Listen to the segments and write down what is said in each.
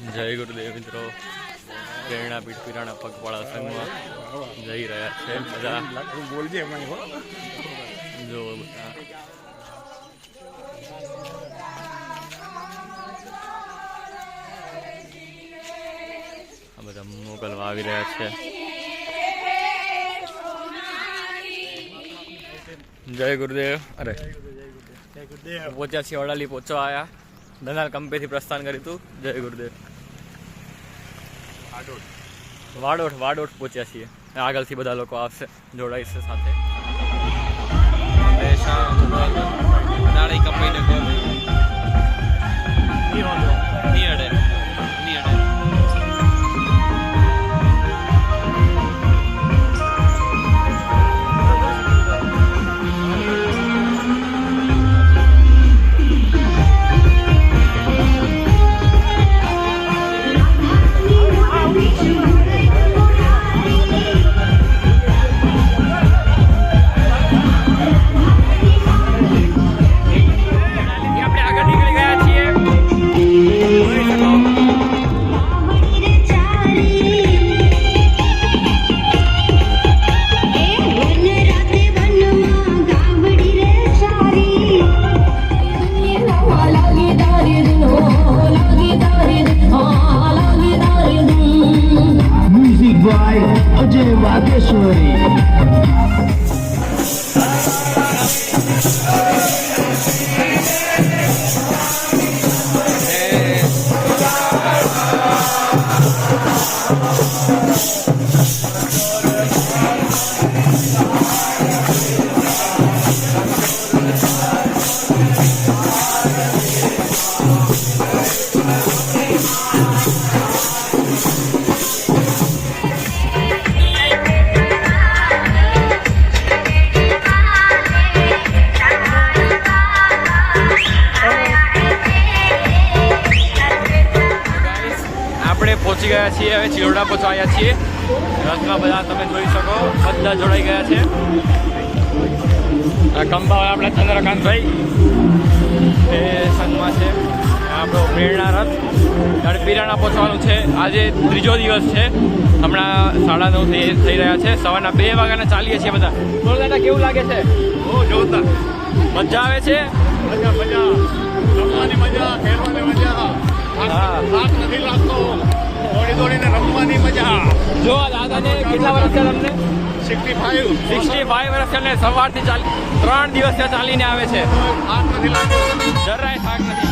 જય ગુરુદેવ મિત્રો, પ્રેરણાપીઠ પીરાણા પગપાળા સંઘમાં જઈ રહ્યા છે બધા. જો બધા આ બધા મોકલવા આવી રહ્યા છે. જય ગુરુદેવ. અરે પહોંચ્યા છીએ, અડાલી પહોંચવા આવ્યા. દનાલ કંપેથી પ્રસ્થાન કર્યું હતું. જય ગુરુદેવ. વાડોઠ પહોંચ્યા છીએ. આગળથી બધા લોકો આવશે, જોડાઈશે સાથે. અડાળી કંપનીને પહોંચી ગયા છીએ. હવે ચિલોડા પહોંચવા આવ્યા છીએ. રથમાં બધા તમે જોઈ શકો, બધા જોડાઈ ગયા છે. આ કંબા આપણા ચંદ્રકાંતભાઈ એ સંઘમાં છે. આપણો પ્રેરણા રથ પીરાણા પહોંચવાનું છે. આજે ત્રીજો દિવસ છે. હમણાં 9:30 થઈ રહ્યા છે. સવારના 2 વાગ્યાના ચાલીએ છીએ બધા. તો દાદા કેવું લાગે છે? બહુ જોરદાર. મજા આવે છે. મજા રમવાની મજા, ખેલવાની મજા. થાક નથી લાગતો. દોડીને રમવાની મજા. જો દાદાને કેટલા વર્ષ છે તમને? 65 વર્ષ છે. સવારથી 3 દિવસ ત્યાં ચાલીને આવે છે. થાક નથી લાગતો, જરાય થાક નથી.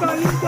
Relax,